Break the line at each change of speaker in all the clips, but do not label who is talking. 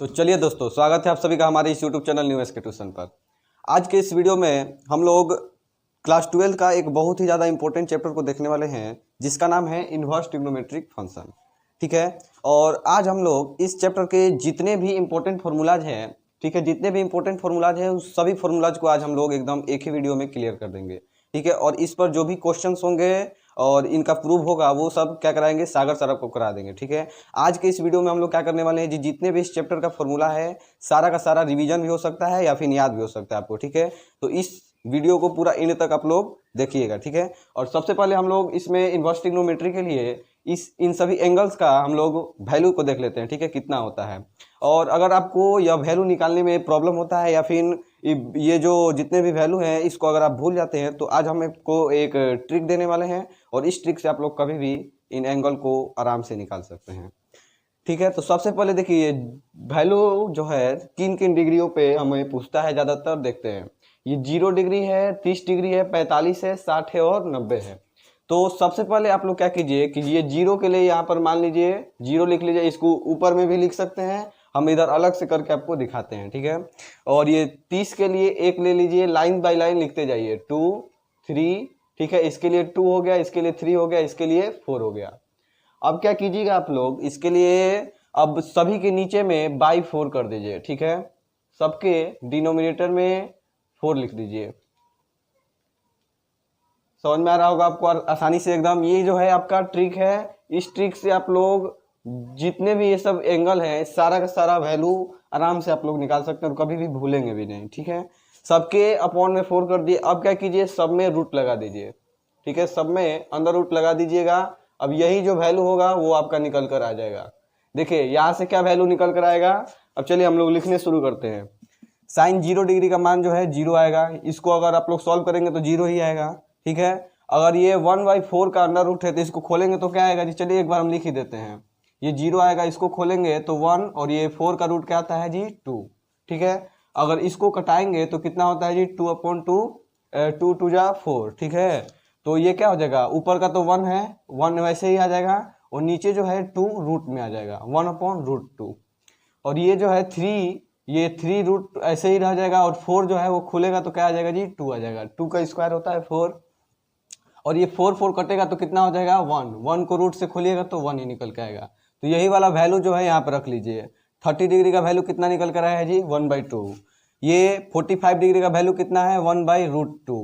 तो चलिए दोस्तों, स्वागत है आप सभी का हमारे इस YouTube channel new SK tuition पर। आज के इस वीडियो में हम लोग क्लास 12 का एक बहुत ही ज़्यादा इंपॉर्टेंट चैप्टर को देखने वाले हैं, जिसका नाम है इन्वर्स ट्रिग्नोमेट्रिक फंक्शन। ठीक है, और आज हम लोग इस चैप्टर के जितने भी इंपॉर्टेंट फार्मूलाज हैं, ठीक है, जितने भी इंपॉर्टेंट फार्मूलाज हैं उस सभी फार्मूलाज को आज हम लोग एकदम एक ही वीडियो में क्लियर कर देंगे। ठीक है, और इस पर जो भी क्वेश्चंस होंगे और इनका प्रूफ होगा वो सब क्या कराएंगे, सागर सर आपको करा देंगे। ठीक है, आज के इस वीडियो में हम लोग क्या करने वाले हैं जी, जितने भी इस चैप्टर का फॉर्मूला है सारा का सारा रिवीजन भी हो सकता है या फिर याद भी हो सकता है आपको। ठीक है, तो इस वीडियो को पूरा एंड तक आप लोग देखिएगा। ठीक है, और सबसे पहले हम लोग इसमें इन्वर्स ट्रिग्नोमेट्री के लिए इन सभी एंगल्स का हम लोग वैल्यू को देख लेते हैं। ठीक है, कितना होता है, और अगर आपको यह वैल्यू निकालने में प्रॉब्लम होता है या फिर ये जो जितने भी वैल्यू हैं इसको अगर आप भूल जाते हैं तो आज हम आपको एक ट्रिक देने वाले हैं और इस ट्रिक से आप लोग कभी भी इन एंगल को आराम से निकाल सकते हैं। ठीक है, तो सबसे पहले देखिए वैल्यू जो है किन किन डिग्रियों पे हमें पूछता है, ज़्यादातर देखते हैं। ये 0 डिग्री है, 30 डिग्री है, 45 है, 60 है और 90 है। तो सबसे पहले आप लोग क्या कीजिए कि ये 0 के लिए यहाँ पर मान लीजिए 0 लिख लीजिए, इसको ऊपर में भी लिख सकते हैं, हम इधर अलग से करके आपको दिखाते हैं। ठीक है, और ये 30 के लिए एक ले लीजिए, लाइन बाय लाइन लिखते जाइए, 2 3। ठीक है, इसके लिए 2 हो गया, इसके लिए 3 हो गया, इसके लिए 4 हो गया। अब क्या कीजिएगा आप लोग, इसके लिए अब सभी के नीचे में बाई 4 कर दीजिए। ठीक है, सबके डिनोमिनेटर में 4 लिख दीजिए। समझ में आ रहा होगा आपको आसानी से एकदम। ये जो है आपका ट्रिक है, इस ट्रिक से आप लोग जितने भी ये सब एंगल हैं सारा का सारा वैल्यू आराम से आप लोग निकाल सकते हैं और कभी भी भूलेंगे भी नहीं। ठीक है, सबके अपॉन में 4 कर दिए। अब क्या कीजिए, सब में रूट लगा दीजिए। ठीक है, सब में अंदर रूट लगा दीजिएगा। अब यही जो वैल्यू होगा वो आपका निकल कर आ जाएगा। देखिए यहाँ से क्या वैल्यू निकल कर आएगा। अब चलिए हम लोग लिखने शुरू करते हैं। साइन 0 डिग्री का मान जो है 0 आएगा, इसको अगर आप लोग सॉल्व करेंगे तो 0 ही आएगा। ठीक है, अगर ये 1/4 का अंडर रूट है तो इसको खोलेंगे तो क्या आएगा जी, चलिए एक बार हम लिख ही देते हैं। ये 0 आएगा, इसको खोलेंगे तो 1, और ये 4 का रूट क्या आता है जी, 2। ठीक है, अगर इसको कटाएंगे तो कितना होता है जी, 2/2, 2 2 जा 4। ठीक है, तो ये क्या हो जाएगा, ऊपर का तो 1 है, 1 वैसे ही आ जाएगा, और नीचे जो है 2 रूट में आ जाएगा, 1/√2। और ये जो है 3, ये 3 रूट ऐसे ही रह जाएगा, और 4 जो है वो खुलेगा तो क्या आ जाएगा जी, 2 आ जाएगा। 2 का स्क्वायर होता है 4, और ये 4 4 कटेगा तो कितना हो जाएगा, 1। 1 को रूट से खोलिएगा तो 1 ही निकल के आएगा। तो यही वाला वैल्यू जो है यहाँ पर रख लीजिए। 30 डिग्री का वैल्यू कितना निकल कर आया है जी, 1/2। ये 45 डिग्री का वैल्यू कितना है, 1/√2।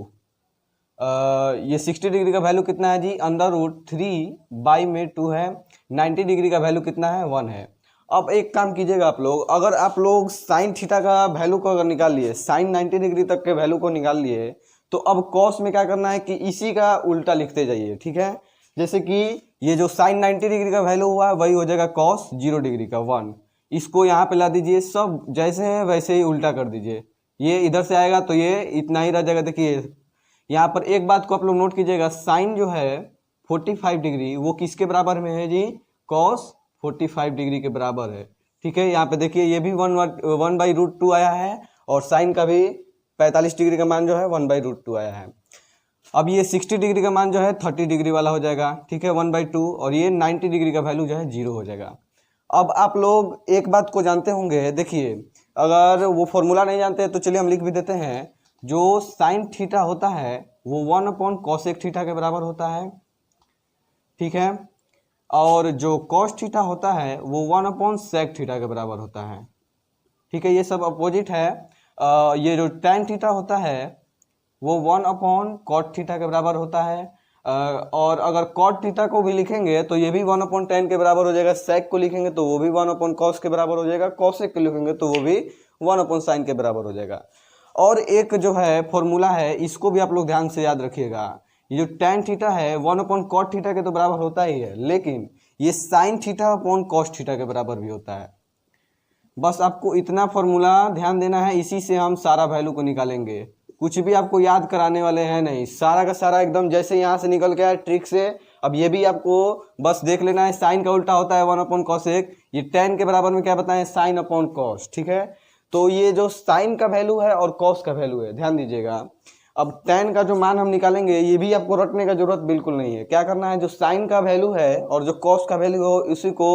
ये 60 डिग्री का वैल्यू कितना है जी, √3 बाई में 2 है। 90 डिग्री का वैल्यू कितना है, 1 है। अब एक काम कीजिएगा आप लोग, अगर आप लोग साइन थीटा का वैल्यू को अगर निकाल लिए, साइन 90 डिग्री तक के वैल्यू को निकाल लिए, तो अब कॉस में क्या करना है कि इसी का उल्टा लिखते जाइए। ठीक है, जैसे कि ये जो साइन 90 डिग्री का वैल्यू हुआ है वही हो जाएगा कॉस 0 डिग्री का 1। इसको यहाँ पे ला दीजिए, सब जैसे है वैसे ही उल्टा कर दीजिए। ये इधर से आएगा तो ये इतना ही रह जाएगा। देखिए यहाँ पर एक बात को आप लोग नोट कीजिएगा, साइन जो है 45 डिग्री वो किसके बराबर में है जी, कॉस 45 डिग्री के बराबर है। ठीक है, यहाँ पे देखिए ये भी 1/√2 आया है, और साइन का भी 45 डिग्री का मान जो है 1/√2 आया है। अब ये 60 डिग्री का मान जो है 30 डिग्री वाला हो जाएगा। ठीक है, 1/2, और ये 90 डिग्री का वैल्यू जो है 0 हो जाएगा। अब आप लोग एक बात को जानते होंगे, देखिए अगर वो फॉर्मूला नहीं जानते तो चलिए हम लिख भी देते हैं। जो साइन थीटा होता है वो 1/cosec थीटा के बराबर होता है। ठीक है, और जो कॉस थीटा होता है वो 1/sec थीटा के बराबर होता है। ठीक है, ये सब अपोजिट है। ये जो tan थीटा होता है वो 1/cot थीटा के बराबर होता है। और अगर cot थीटा को भी लिखेंगे तो ये भी 1/tan के बराबर हो जाएगा। sec को लिखेंगे तो वो भी 1/cos के बराबर हो जाएगा। cosec को लिखेंगे तो वो भी 1/sin के बराबर हो जाएगा। और एक जो है फॉर्मूला है, इसको भी आप लोग ध्यान से याद रखिएगा। ये जो tan थीटा है 1/cot थीटा के तो बराबर होता ही है, लेकिन ये sin theta upon cos theta के बराबर भी होता है। बस आपको इतना फॉर्मूला ध्यान देना है, इसी से हम सारा वैल्यू को निकालेंगे। कुछ भी आपको याद कराने वाले हैं नहीं, सारा का सारा एकदम जैसे यहाँ से निकल गया ट्रिक से। अब ये भी आपको बस देख लेना है, साइन का उल्टा होता है 1/cosec, ये tan के बराबर में क्या बताएं, साइन अपॉन कॉस। ठीक है, तो ये जो साइन का वैल्यू है और कॉस का वैल्यू है, ध्यान दीजिएगा। अब tan का जो मान हम निकालेंगे ये भी आपको रटने का जरूरत बिल्कुल नहीं है। क्या करना है, जो साइन का वैल्यू है और जो कॉस का वैल्यू हो उसी को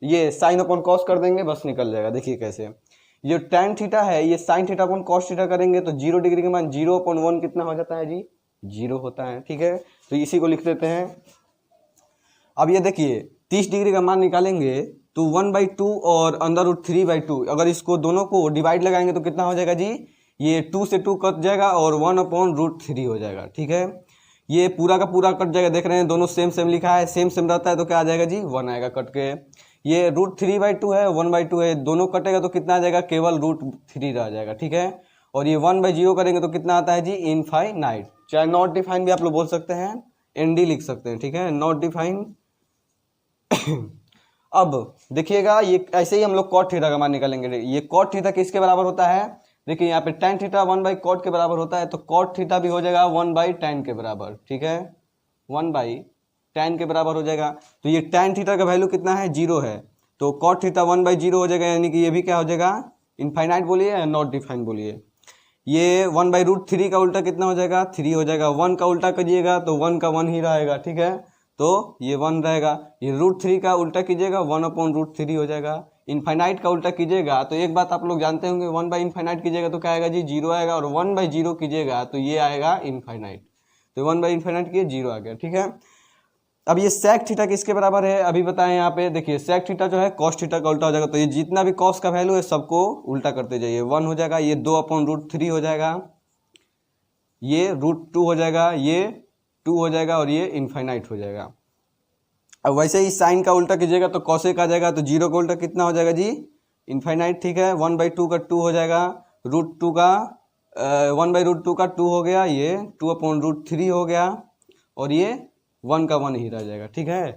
ये साइन अपॉन कॉस कर देंगे, बस निकल जाएगा। देखिए कैसे, ये tan थीटा है ये sine theta upon cos theta करेंगे तो 0 डिग्री के मान 0/1 कितना हो जाता है जी, 0 होता है। ठीक है, तो इसी को लिख देते हैं। अब ये देखिए 30 डिग्री का मान निकालेंगे तो 1/2 और √3/2, अगर इसको दोनों को डिवाइड लगाएंगे तो कितना हो जाएगा जी, ये 2 से 2 कट जाएगा और 1/√3 हो जाएगा। ठीक है, ये पूरा का पूरा कट जाएगा, देख रहे हैं दोनों सेम सेम लिखा है, सेम सेम रहता है तो क्या आ जाएगा जी, 1 आएगा कट के। ये √3/2 है 1/2 है, दोनों कटेगा तो कितना आ जाएगा, केवल √3 रह जाएगा। ठीक है, और ये 1/0 करेंगे तो कितना आता है जी, इनफाइनाइट। चाहे नॉट डिफाइन भी आप लोग बोल सकते हैं, ND लिख सकते हैं। ठीक है, नॉट डिफाइन। अब देखिएगा ये ऐसे ही हम लोग कॉट थीटा का मान निकालेंगे। ये कॉट थीटा किसके बराबर होता है, देखिए यहाँ पे tan थीटा 1/cot के बराबर होता है, तो cot थीटा भी हो जाएगा 1/tan के बराबर। ठीक है, 1/tan के बराबर हो जाएगा। तो ये tan थीटा का वैल्यू कितना है, 0 है, तो cot थीटा 1/0 हो जाएगा, यानी कि ये भी क्या हो जाएगा, इनफाइनाइट बोलिए या नॉट डिफाइन बोलिए। ये 1/√3 का उल्टा कितना हो जाएगा, 3 हो जाएगा। 1 का उल्टा करिएगा तो 1 का 1 ही रहेगा। ठीक है, तो ये 1 रहेगा। ये √3 का उल्टा कीजिएगा 1/√3 हो जाएगा। इनफाइनाइट का उल्टा कीजिएगा तो एक बात आप लोग जानते होंगे, 1/इनफाइनाइट कीजिएगा तो क्या आएगा जी, 0 आएगा, और 1/0 कीजिएगा तो ये आएगा इनफाइनाइट। तो 1/इनफाइनाइट किए 0 आ गया। ठीक है, अब ये sec थीटा किसके बराबर है अभी बताएं। यहाँ पे देखिए sec थीटा जो है cos थीटा का उल्टा हो जाएगा, तो ये जितना भी cos का वैल्यू है सबको उल्टा करते जाइए। 1 हो जाएगा, ये 2/√3 हो जाएगा, ये √2 हो जाएगा, ये 2 हो जाएगा, और ये इनफाइनाइट हो जाएगा। अब वैसे ही साइन का उल्टा कीजिएगा तो कॉसेक आ जाएगा, तो 0 का उल्टा कितना हो जाएगा जी, इनफाइनाइट। ठीक है, 1/2 का 2 हो जाएगा, √2 का 1/√2 का 2 हो गया, ये 2/√3 हो गया, और ये 1 का 1 ही रह जाएगा। ठीक है,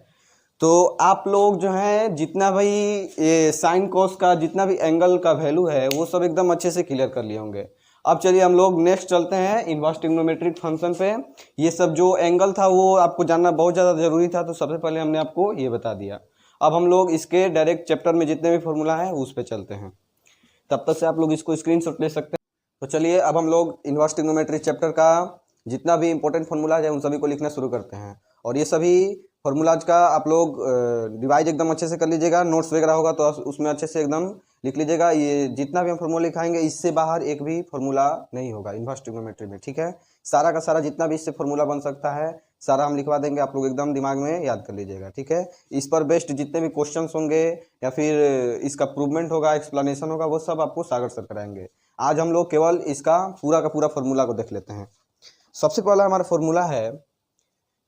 तो आप लोग जो है जितना भाई ये साइन कॉस का जितना भी एंगल का वैल्यू है वो सब एकदम अच्छे से क्लियर कर लिए होंगे। अब चलिए हम लोग नेक्स्ट चलते हैं इनवर्स ट्रिग्नोमेट्रिक फंक्शन पे। ये सब जो एंगल था वो आपको जानना बहुत ज़्यादा जरूरी था, तो सबसे पहले हमने आपको ये बता दिया। अब हम लोग इसके डायरेक्ट चैप्टर में जितने भी फॉर्मूला है उस पर चलते हैं, तब तक से आप लोग इसको स्क्रीनशॉट ले सकते हैं। तो चलिए अब हम लोग इनवर्स ट्रिग्नोमेट्रिक चैप्टर का जितना भी इंपॉर्टेंट फॉर्मूलाज है उन सभी को लिखना शुरू करते हैं। और ये सभी फॉर्मूलाज का आप लोग रिवाइज एकदम अच्छे से कर लीजिएगा, नोट्स वगैरह होगा तो उसमें अच्छे से एकदम लिख लीजिएगा। ये जितना भी हम फॉर्मूला लिखाएंगे इससे बाहर एक भी फॉर्मूला नहीं होगा इनवर्स ट्रिग्नोमेट्री में। ठीक है, सारा का सारा जितना भी इससे फॉर्मूला बन सकता है सारा हम लिखवा देंगे, आप लोग एकदम दिमाग में याद कर लीजिएगा। ठीक है, इस पर बेस्ड जितने भी क्वेश्चन होंगे या फिर इसका प्रूवमेंट होगा, एक्सप्लेनेशन होगा, वो सब आपको सागर सर कराएंगे। आज हम लोग केवल इसका पूरा का पूरा फॉर्मूला को देख लेते हैं। सबसे पहला हमारा फॉर्मूला है,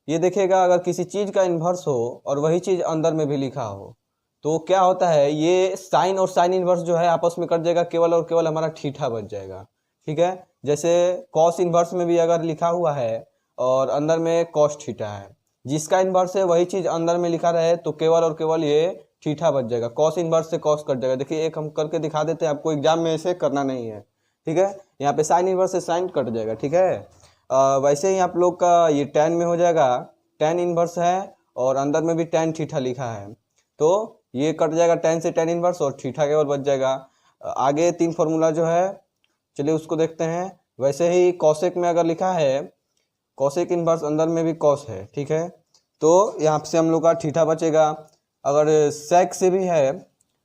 ये देखिएगा अगर किसी चीज़ का इन्वर्स हो और वही चीज़ अंदर में भी लिखा हो तो क्या होता है, ये साइन और साइन इन्वर्स जो है आपस में कट जाएगा, केवल और केवल हमारा थीटा बच जाएगा। ठीक है, जैसे कॉस इन्वर्स में भी अगर लिखा हुआ है और अंदर में कॉस थीटा है, जिसका इन्वर्स है वही चीज़ अंदर में लिखा रहे तो केवल और केवल ये थीटा बच जाएगा, कॉस इन्वर्स से कॉस कट जाएगा। देखिए एक हम करके दिखा देते हैं, आपको एग्जाम में ऐसे करना नहीं है। ठीक है, यहाँ पे साइन इन्वर्स से साइन कट जाएगा। ठीक है, वैसे ही आप लोग का ये tan में हो जाएगा, tan इन्वर्स है और अंदर में भी tan थीटा लिखा है तो ये कट जाएगा, tan से tan इन्वर्स और थीटा केवल बच जाएगा। आगे 3 फॉर्मूला जो है चलिए उसको देखते हैं। वैसे ही कॉसेक में अगर लिखा है कॉसेक इन्वर्स अंदर में भी कॉस है, ठीक है, तो यहाँ से हम लोग का थीटा बचेगा। अगर सेक से भी है,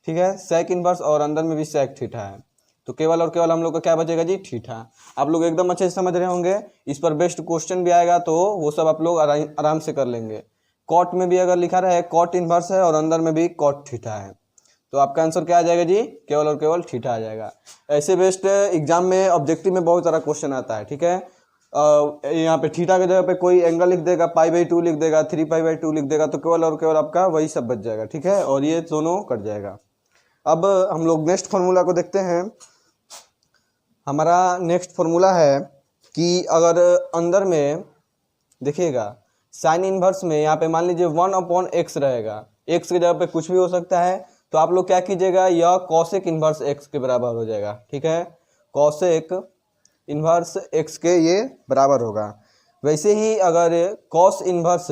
ठीक है, सेक इन्वर्स और अंदर में भी सेक थीटा है तो केवल और केवल हम लोग का क्या बचेगा जी, थीटा। आप लोग एकदम अच्छे से समझ रहे होंगे, इस पर बेस्ट क्वेश्चन भी आएगा तो वो सब आप लोग आराम से कर लेंगे। कॉट में भी अगर लिखा रहे कॉट इन्वर्स है और अंदर में भी कॉट थीटा है तो आपका आंसर क्या आ जाएगा जी, केवल और केवल थीटा आ जाएगा। ऐसे बेस्ट एग्जाम में ऑब्जेक्टिव में बहुत सारा क्वेश्चन आता है। ठीक है, यहाँ पे थीटा की जगह पे कोई एंगल लिख देगा, π/2 लिख देगा, 3π/2 लिख देगा तो केवल और केवल आपका वही सब बच जाएगा। ठीक है, और ये दोनों कट जाएगा। अब हम लोग नेक्स्ट फॉर्मूला को देखते हैं। हमारा नेक्स्ट फॉर्मूला है कि अगर अंदर में देखिएगा साइन इन्वर्स में यहाँ पे मान लीजिए 1/x रहेगा, x की जगह पे कुछ भी हो सकता है तो आप लोग क्या कीजिएगा, यह कॉसेक इन्वर्स x के बराबर हो जाएगा। ठीक है, कॉसेक इन्वर्स x के ये बराबर होगा। वैसे ही अगर कॉस इन्वर्स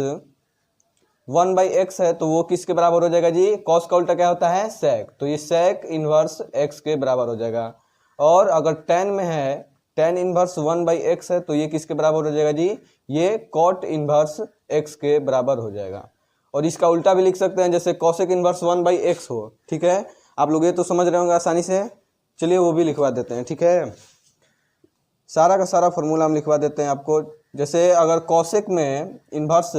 1/x है तो वो किसके बराबर हो जाएगा जी, कॉस का उल्टा क्या होता है, सेक, तो ये सेक इन्वर्स x के बराबर हो जाएगा। और अगर tan में है tan इन्वर्स 1/x है तो ये किसके बराबर हो जाएगा जी, ये कॉट इन्वर्स x के बराबर हो जाएगा। और इसका उल्टा भी लिख सकते हैं, जैसे कॉसेक इनवर्स 1/x हो। ठीक है, आप लोग ये तो समझ रहे होंगे आसानी से। चलिए वो भी लिखवा देते हैं। ठीक है, सारा का सारा फॉर्मूला हम लिखवा देते हैं आपको। जैसे अगर कॉसेक में इन्वर्स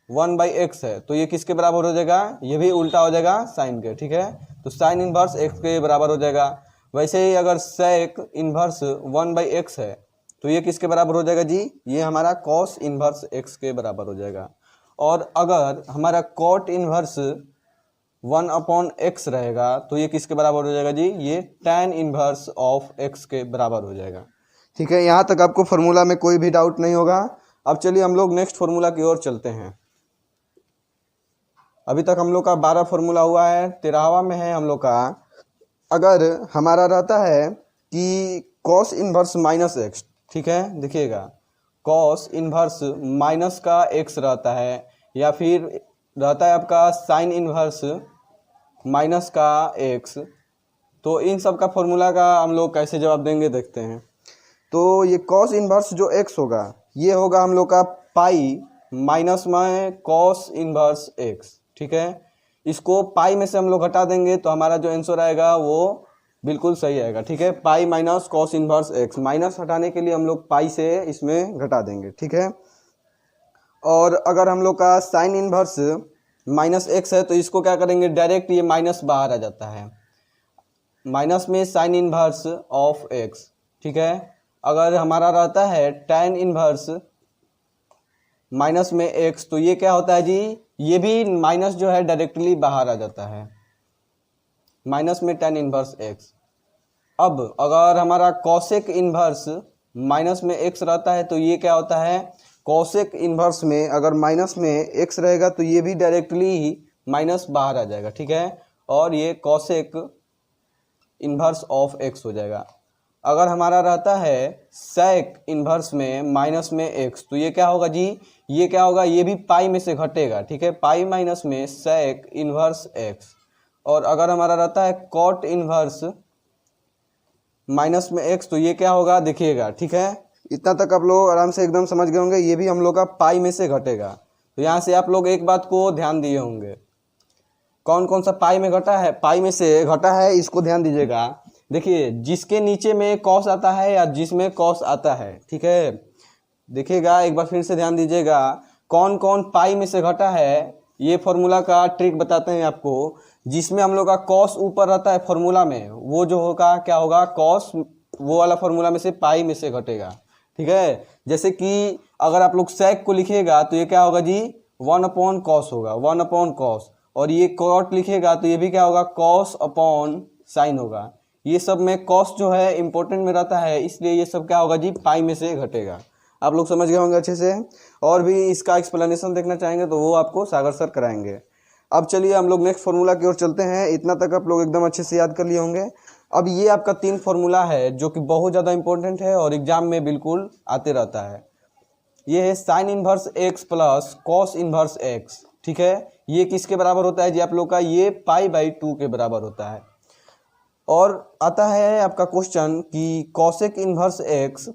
1/x है तो ये किसके बराबर हो जाएगा, ये भी उल्टा हो जाएगा साइन के। ठीक है, तो साइन इन्वर्स x के बराबर हो जाएगा। वैसे ही अगर सेक इन्वर्स 1/x है तो ये किसके बराबर हो जाएगा जी, ये हमारा कॉस इन्वर्स x के बराबर हो जाएगा। और अगर हमारा कॉट इन्वर्स 1/x रहेगा तो ये किसके बराबर हो जाएगा जी, ये tan इन्वर्स ऑफ x के बराबर हो जाएगा। ठीक है, यहाँ तक आपको फॉर्मूला में कोई भी डाउट नहीं होगा। अब चलिए हम लोग नेक्स्ट फॉर्मूला की ओर चलते हैं। अभी तक हम लोग का 12 फॉर्मूला हुआ है, 13वां में है हम लोग का। अगर हमारा रहता है कि कॉस इन्वर्स माइनस एक्स, ठीक है, देखिएगा कॉस इन्वर्स माइनस का एक्स रहता है, या फिर रहता है आपका साइन इन्वर्स माइनस का एक्स, तो इन सब का फॉर्मूला का हम लोग कैसे जवाब देंगे देखते हैं। तो ये कॉस इन्वर्स जो एक्स होगा ये होगा हम लोग का पाई माइनस में कॉस इन्वर्स एक्स। ठीक है, इसको पाई में से हम लोग हटा देंगे तो हमारा जो आंसर आएगा वो बिल्कुल सही आएगा। ठीक है, pi minus cos inverse x, minus हटाने के लिए हम लोग पाई से इसमें घटा देंगे। ठीक है, और अगर हम लोग का साइन इन्वर्स माइनस एक्स है तो इसको क्या करेंगे, डायरेक्ट ये माइनस बाहर आ जाता है, माइनस में साइन इन्वर्स ऑफ एक्स। ठीक है, अगर हमारा रहता है tan इन्वर्स माइनस में एक्स तो ये क्या होता है जी, ये भी माइनस जो है डायरेक्टली बाहर आ जाता है, माइनस में tan इन्वर्स एक्स। अब अगर हमारा कॉसेक इन्वर्स माइनस में एक्स रहता है तो ये क्या होता है, कॉसेक इन्वर्स में अगर माइनस में एक्स रहेगा तो ये भी डायरेक्टली ही माइनस बाहर आ जाएगा। ठीक है, और ये कॉसेक इन्वर्स ऑफ एक्स हो जाएगा। अगर हमारा रहता है सेक इन्वर्स में माइनस में एक्स तो ये क्या होगा जी, ये क्या होगा, ये भी पाई में से घटेगा। ठीक है, पाई माइनस में सेक इन्वर्स एक्स। और अगर हमारा रहता है कॉट इन्वर्स माइनस में एक्स तो ये क्या होगा देखिएगा। ठीक है, इतना तक आप लोग आराम से एकदम समझ गए होंगे, ये भी हम लोग का पाई में से घटेगा। तो यहाँ से आप लोग एक बात को ध्यान दिए होंगे, कौन कौन सा पाई में घटा है, पाई में से घटा है, इसको ध्यान दीजिएगा। देखिए जिसके नीचे में कॉस आता है या जिसमें कॉस आता है, ठीक है, देखिएगा एक बार फिर से ध्यान दीजिएगा कौन कौन पाई में से घटा है। ये फॉर्मूला का ट्रिक बताते हैं आपको। जिसमें हम लोग का कॉस ऊपर रहता है फॉर्मूला में, वो जो होगा क्या होगा, कॉस वो वाला फॉर्मूला में से पाई में से घटेगा। ठीक है, जैसे कि अगर आप लोग सेक को लिखिएगा तो ये क्या होगा जी, 1/cos होगा, 1/cos। और ये कॉट लिखेगा तो ये भी क्या होगा, cos अपॉन साइन होगा। ये सब में कॉस जो है इंपॉर्टेंट में रहता है, इसलिए ये सब क्या होगा जी, पाई में से घटेगा। आप लोग समझ गए होंगे अच्छे से। और भी इसका एक्सप्लेनेशन देखना चाहेंगे तो वो आपको सागर सर कराएंगे। अब चलिए हम लोग नेक्स्ट फॉर्मूला की ओर चलते हैं। इतना तक आप लोग एकदम अच्छे से याद कर लिए होंगे। अब ये आपका 3 फॉर्मूला है जो कि बहुत ज़्यादा इंपॉर्टेंट है और एग्जाम में बिल्कुल आते रहता है। ये है sign inverse X plus cos inverse x. ठीक है, ये किसके बराबर होता है जी आप लोग का, ये पाई/2 के बराबर होता है। और आता है आपका क्वेश्चन कि cosec inverse X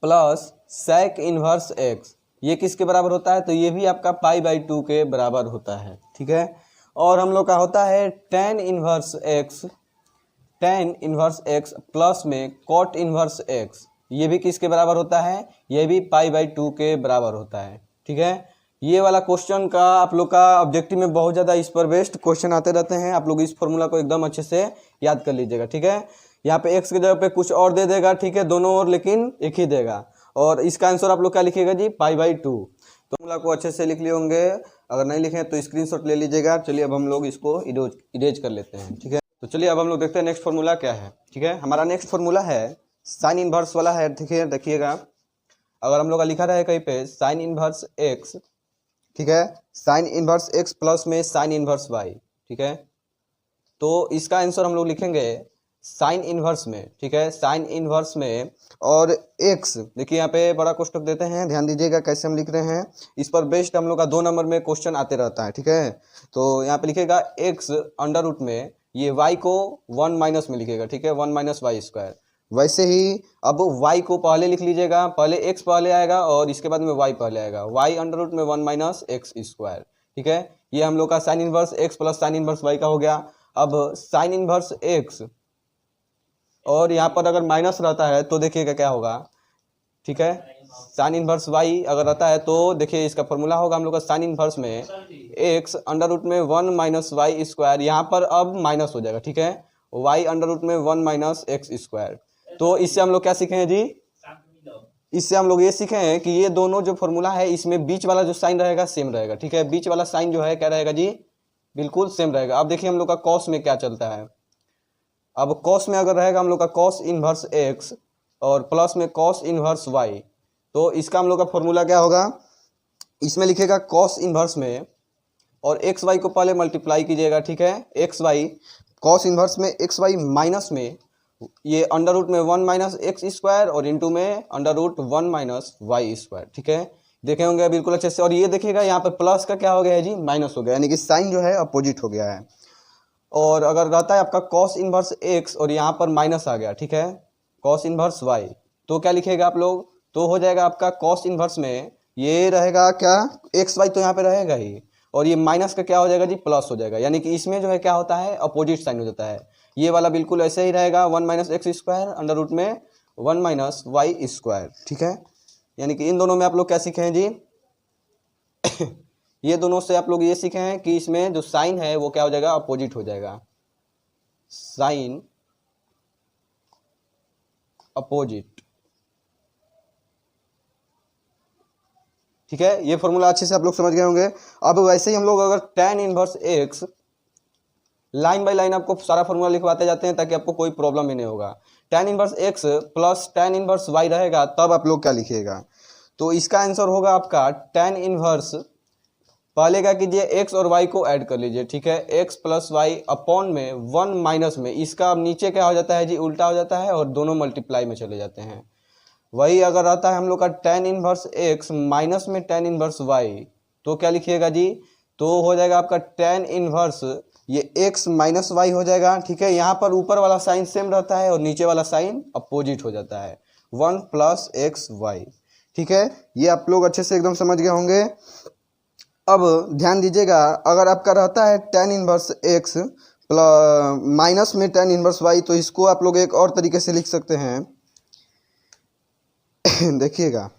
plus sec inverse X ये किसके बराबर होता है, तो ये भी आपका पाई/2 के बराबर होता है। ठीक है, और हम लोग का होता है tan इन्वर्स एक्स प्लस में कॉट इन्वर्स एक्स, ये भी किसके बराबर होता है, ये भी पाई/2 के बराबर होता है। ठीक है, ये वाला क्वेश्चन का आप लोग का ऑब्जेक्टिव में बहुत ज़्यादा इस पर बेस्ड क्वेश्चन आते रहते हैं। आप लोग इस फॉर्मूला को एकदम अच्छे से याद कर लीजिएगा। ठीक है, यहाँ पे एक्स की जगह पे कुछ और दे देगा, ठीक है, दोनों ओर लेकिन एक ही देगा। और इसका आंसर आप लोग क्या लिखिएगा जी, पाई/2। तो फॉर्मूला को अच्छे से लिख लिए होंगे, अगर नहीं लिखे तो स्क्रीनशॉट ले लीजिएगा। चलिए अब हम लोग इसको इरेज कर लेते हैं। ठीक है, तो चलिए अब हम लोग देखते हैं नेक्स्ट फॉर्मूला क्या है। ठीक है, हमारा नेक्स्ट फॉर्मूला है साइन इन्वर्स वाला है। ठीक है, देखिएगा अगर हम लोग का लिखा रहे कहीं पे साइन इन्वर्स एक्स, ठीक है, साइन इन्वर्स एक्स प्लस में साइन इन्वर्स वाई। ठीक है, तो इसका आंसर हम लोग लिखेंगे साइन इन्वर्स में। ठीक है, साइन इन्वर्स में और एक्स, देखिए यहाँ पे बड़ा कोष्टक देते हैं, ध्यान दीजिएगा कैसे हम लिख रहे हैं। इस पर बेस्ड हम लोग का 2 नंबर में क्वेश्चन आते रहता है। ठीक है, तो यहाँ पे लिखेगा एक्स अंडर रूट में, ये वाई को 1 माइनस में लिखेगा। ठीक है, 1 - y²। वैसे ही अब y को पहले लिख लीजिएगा, पहले x पहले आएगा और इसके बाद में y पहले आएगा, y अंडर रूट में 1 - x²। ठीक है। ये हम लोग का sine inverse X plus sine inverse Y का हो गया। अब साइन इनवर्स एक्स और यहाँ पर अगर माइनस रहता है तो देखिएगा क्या होगा, ठीक है। साइन इनवर्स वाई अगर रहता है तो देखिए इसका फॉर्मूला होगा हम लोग का साइन इनवर्स में एक्स अंडर रूट में 1 माइनस वाई स्क्वायर, यहाँ पर अब माइनस हो जाएगा, ठीक है। वाई अंडर रूट में 1 माइनस एक्स स्क्वायर। तो इससे हम लोग क्या सीखे हैं जी, इससे हम लोग ये सीखे हैं कि ये दोनों जो फॉर्मूला है इसमें बीच वाला जो साइन रहेगा सेम रहेगा, ठीक है। बीच वाला साइन जो है क्या रहेगा जी, बिल्कुल सेम रहेगा। अब देखिए हम लोग का कॉस में क्या चलता है। अब कॉस में अगर रहेगा हम लोग का कॉस इनवर्स एक्स और प्लस में कॉस इनवर्स वाई, तो इसका हम लोग का फॉर्मूला क्या होगा, इसमें लिखेगा कॉस इनवर्स में और एक्स वाई को पहले मल्टीप्लाई कीजिएगा, ठीक है। एक्स वाई कॉस इनवर्स में एक्स वाई माइनस में ये अंडर रूट में 1 माइनस एक्स स्क्वायर और इंटू में under root 1 minus Y square, ठीक है। देखे होंगे बिल्कुल अच्छे से। और ये देखिएगा यहाँ पे प्लस का क्या हो गया है जी, माइनस हो गया, यानी कि साइन जो है अपोजिट हो गया है। और अगर रहता है आपका कॉस इनवर्स एक्स और यहाँ पर माइनस आ गया, ठीक है, कॉस इनवर्स वाई, तो क्या लिखेगा आप लोग, तो हो जाएगा आपका कॉस इनवर्स में ये रहेगा क्या, एक्स वाई तो यहाँ पे रहेगा ही, और ये माइनस का क्या हो जाएगा जी, प्लस हो जाएगा। यानी कि इसमें जो है क्या होता है, अपोजिट साइन हो जाता है। ये वाला बिल्कुल ऐसे ही रहेगा 1 minus X square under root में 1 माइनस वाई स्क्वायर, ठीक है। यानी कि इन दोनों में आप लोग क्या सीखे हैं जी ये दोनों से आप लोग ये सीखे हैं कि इसमें जो साइन है वो क्या हो जाएगा, अपोजिट हो जाएगा, साइन अपोजिट, ठीक है। ये फॉर्मूला अच्छे से आप लोग समझ गए होंगे। अब वैसे ही हम लोग अगर tan inverse x, line by line आपको सारा फॉर्मूला लिखवाते जाते हैं ताकि आपको कोई प्रॉब्लम ही नहीं होगा। tan inverse X plus tan inverse Y रहेगा, तब आप लोग क्या लिखिएगा, तो इसका आंसर होगा आपका tan इनवर्स, पहले क्या कीजिए x और y को ऐड कर लीजिए, ठीक है। x प्लस वाई अपॉन में 1 माइनस में, इसका अब नीचे क्या हो जाता है जी, उल्टा हो जाता है और दोनों मल्टीप्लाई में चले जाते हैं। वही अगर रहता है हम लोग का tan इनवर्स x माइनस में tan इनवर्स y, तो क्या लिखिएगा जी, तो हो जाएगा आपका tan इनवर्स ये x माइनस वाई हो जाएगा, ठीक है। यहाँ पर ऊपर वाला साइन सेम रहता है और नीचे वाला साइन अपोजिट हो जाता है, 1 प्लस एक्स वाई, ठीक है। ये आप लोग अच्छे से एकदम समझ गए होंगे। अब ध्यान दीजिएगा, अगर आपका रहता है tan inverse x plus minus में tan इनवर्स y, तो इसको आप लोग एक और तरीके से लिख सकते हैं देखिएगा,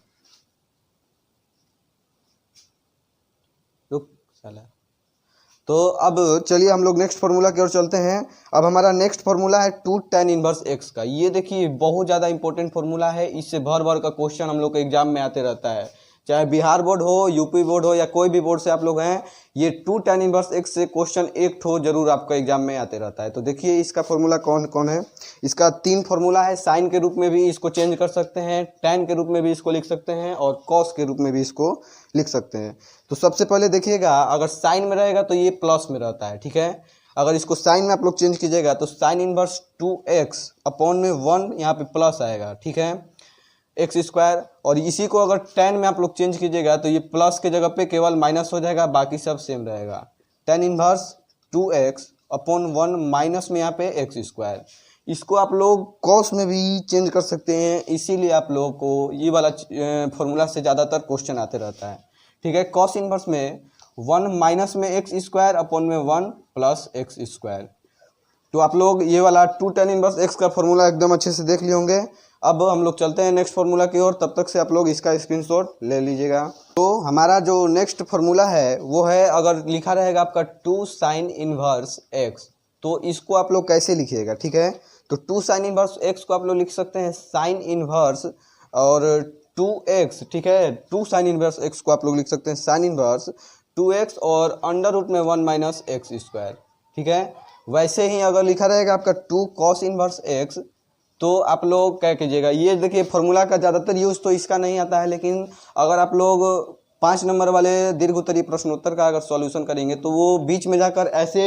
तो अब चलिए हम लोग नेक्स्ट फार्मूला की ओर चलते हैं। अब हमारा नेक्स्ट फार्मूला है 2 tan इनवर्स x का। ये देखिए बहुत ज़्यादा इंपॉर्टेंट फार्मूला है, इससे भर भर का क्वेश्चन हम लोग के एग्जाम में आते रहता है, चाहे बिहार बोर्ड हो, यूपी बोर्ड हो या कोई भी बोर्ड से आप लोग हैं, ये 2 tan इनवर्स x से क्वेश्चन एक ठो जरूर आपका एग्जाम में आते रहता है। तो देखिए इसका फॉर्मूला कौन कौन है। इसका 3 फॉर्मूला है, साइन के रूप में भी इसको चेंज कर सकते हैं, tan के रूप में भी इसको लिख सकते हैं और cos के रूप में भी इसको लिख सकते हैं। तो सबसे पहले देखिएगा, अगर साइन में रहेगा तो ये प्लस में रहता है, ठीक है। अगर इसको साइन में आप लोग चेंज कीजिएगा तो साइन इनवर्स 2x अपॉन में 1 यहाँ पे प्लस आएगा, ठीक है, एक्स स्क्वायर। और इसी को अगर tan में आप लोग चेंज कीजिएगा तो ये प्लस के जगह पे केवल माइनस हो जाएगा, बाकी सब सेम रहेगा। tan inverse 2x upon 1 minus में यहाँ पे एक्स स्क्वायर। इसको आप लोग cos में भी चेंज कर सकते हैं, इसीलिए आप लोगों को ये वाला फॉर्मूला से ज़्यादातर क्वेश्चन आते रहता है, ठीक है। cos इनवर्स में 1 माइनस में एक्स स्क्वायर अपॉन में 1 प्लस एक्स स्क्वायर। तो आप लोग ये वाला 2 tan इनवर्स x का फॉर्मूला एकदम अच्छे से देख लिए होंगे। अब हम लोग चलते हैं नेक्स्ट फार्मूला की ओर, तब तक से आप लोग इसका स्क्रीनशॉट ले लीजिएगा। तो हमारा जो नेक्स्ट फार्मूला है वो है, अगर लिखा रहेगा आपका 2 sin इनवर्स x, तो इसको आप लोग कैसे लिखिएगा, ठीक है। तो 2 sin इनवर्स x को आप लोग लिख सकते हैं साइन इनवर्स और 2x, ठीक है। 2 sin इनवर्स x को आप लोग लिख सकते हैं साइन इनवर्स 2x और अंडर रूट में 1 माइनस एक्स स्क्वायर, ठीक है। वैसे ही अगर लिखा रहेगा आपका 2 cos इनवर्स x, तो आप लोग क्या कीजिएगा, ये देखिए फॉर्मूला का ज़्यादातर यूज़ तो इसका नहीं आता है, लेकिन अगर आप लोग 5 नंबर वाले दीर्घ उत्तरीय प्रश्नोत्तर का अगर सॉल्यूशन करेंगे तो वो बीच में जाकर ऐसे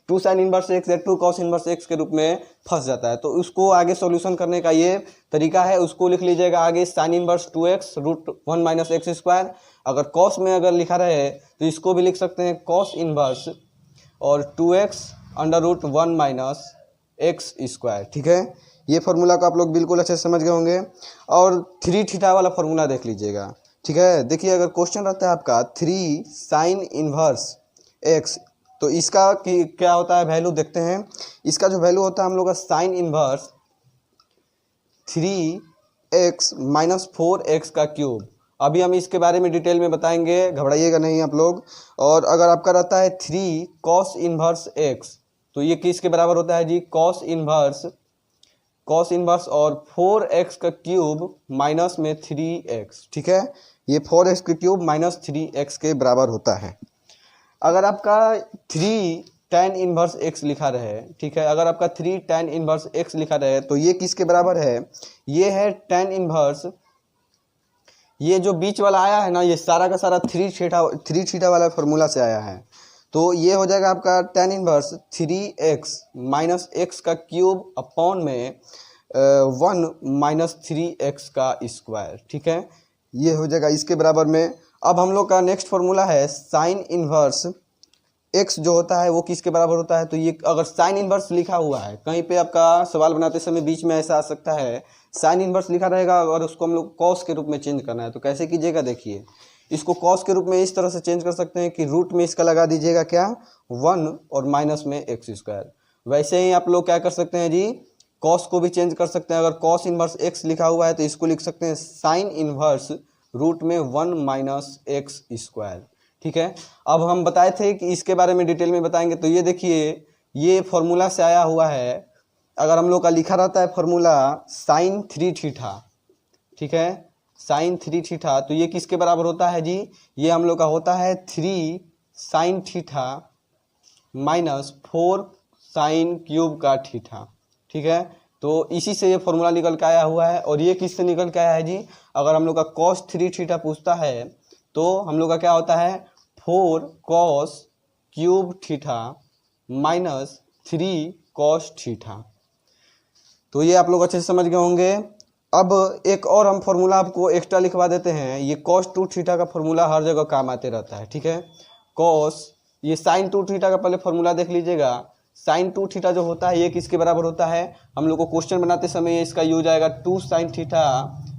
2 sin इनवर्स x या 2 cos इनवर्स x के रूप में फंस जाता है। तो उसको आगे सॉल्यूशन करने का ये तरीका है, उसको लिख लीजिएगा आगे sine inverse 2x root 1 minus X square. अगर cos में अगर लिखा रहे तो इसको भी लिख सकते हैं cos इनवर्स और 2x under root 1 minus X square, ठीक है। ये फार्मूला को आप लोग बिल्कुल अच्छे से समझ गए होंगे। और 3 थीटा वाला फार्मूला देख लीजिएगा, ठीक है। देखिए अगर क्वेश्चन रहता है आपका 3 साइन इनवर्स एक्स, तो इसका क्या होता है वैल्यू देखते हैं। इसका जो वैल्यू होता है हम लोग का sine inverse 3x minus 4x का क्यूब। अभी हम इसके बारे में डिटेल में बताएंगे, घबराइएगा नहीं आप लोग। और अगर आपका रहता है 3 कॉस इनवर्स x, तो ये किसके बराबर होता है जी, कॉस इनवर्स और 4x का क्यूब माइनस में 3x। ठीक है, ये 4x का क्यूब माइनस 3x के बराबर होता है। अगर आपका 3 tan इनवर्स x लिखा रहे, ठीक है, अगर आपका 3 tan इनवर्स x लिखा रहे तो ये किसके बराबर है, ये है tan इनवर्स, ये जो बीच वाला आया है ना, ये सारा का सारा 3 थीटा वाला फॉर्मूला से आया है। तो ये हो जाएगा आपका tan inverse 3x minus x का क्यूब अपॉन में 1 माइनस 3x का स्क्वायर। ठीक है, ये हो जाएगा इसके बराबर में। अब हम लोग का नेक्स्ट फॉर्मूला है साइन इनवर्स x जो होता है वो किसके बराबर होता है। तो ये अगर साइन इनवर्स लिखा हुआ है कहीं पे, आपका सवाल बनाते समय बीच में ऐसा आ सकता है, साइन इनवर्स लिखा रहेगा और उसको हम लोग कॉस के रूप में चेंज करना है, तो कैसे कीजिएगा, देखिए इसको कॉस के रूप में इस तरह से चेंज कर सकते हैं कि रूट में इसका लगा दीजिएगा क्या, 1 और माइनस में एक्स स्क्वायर। वैसे ही आप लोग क्या कर सकते हैं जी, कॉस को भी चेंज कर सकते हैं। अगर कॉस इनवर्स एक्स लिखा हुआ है तो इसको लिख सकते हैं साइन इनवर्स रूट में 1 माइनस एक्स स्क्वायर। ठीक है, अब हम बताए थे कि इसके बारे में डिटेल में बताएंगे। तो ये देखिए ये फॉर्मूला से आया हुआ है। अगर हम लोग का लिखा रहता है फॉर्मूला साइन 3 थीटा, ठीक है, साइन 3 थीटा, तो ये किसके बराबर होता है जी, ये हम लोग का होता है 3 sine theta minus 4 sine cube का थीटा। ठीक है, तो इसी से ये फॉर्मूला निकल के आया हुआ है। और ये किससे निकल के आया है जी, अगर हम लोग का cos 3 थीटा पूछता है तो हम लोग का क्या होता है 4 cos cube theta minus 3 cos theta. तो ये आप लोग अच्छे से समझ गए होंगे। अब एक और हम फॉर्मूला आपको एक्स्ट्रा लिखवा देते हैं। ये cos 2 थीटा का फॉर्मूला हर जगह काम आते रहता है। ठीक है, cos, ये sin 2 थीटा का पहले फॉर्मूला देख लीजिएगा। sin 2 थीटा जो होता है ये किसके बराबर होता है, हम लोग को क्वेश्चन बनाते समय इसका यूज आएगा 2 sin theta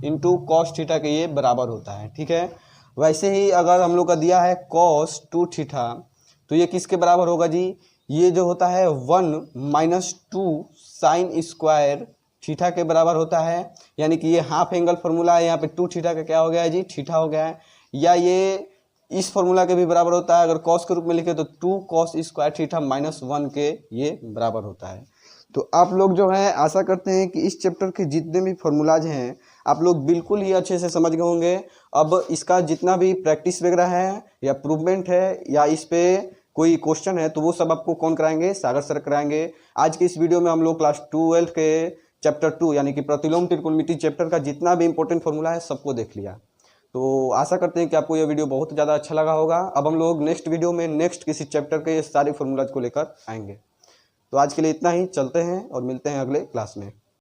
into cos theta के ये बराबर होता है। ठीक है, वैसे ही अगर हम लोग का दिया है cos 2 थीटा तो ये किसके बराबर होगा जी, ये जो होता है 1 माइनस 2 साइन स्क्वायर थीटा के बराबर होता है। यानी कि ये हाफ एंगल फॉर्मूला है, यहाँ पे 2 थीटा का क्या हो गया है जी, थीटा हो गया है। या ये इस फॉर्मूला के भी बराबर होता है, अगर कॉस के रूप में लिखे तो 2 कॉस स्क्वायर थीटा माइनस 1 के ये बराबर होता है। तो आप लोग जो है आशा करते हैं कि इस चैप्टर के जितने भी फॉर्मूलाज हैं आप लोग बिल्कुल ही अच्छे से समझ गए होंगे। अब इसका जितना भी प्रैक्टिस वगैरह है या प्रूवमेंट है या इस पे कोई क्वेश्चन है तो वो सब आपको कौन कराएंगे, सागर सर कराएंगे। आज के इस वीडियो में हम लोग क्लास 12 के चैप्टर 2 यानी कि प्रतिलोम त्रिकोणमिति चैप्टर का जितना भी इंपॉर्टेंट फॉर्मूला है सबको देख लिया। तो आशा करते हैं कि आपको यह वीडियो बहुत ज़्यादा अच्छा लगा होगा। अब हम लोग नेक्स्ट वीडियो में नेक्स्ट किसी चैप्टर के सारे फॉर्मूलाज को लेकर आएंगे। तो आज के लिए इतना ही, चलते हैं और मिलते हैं अगले क्लास में।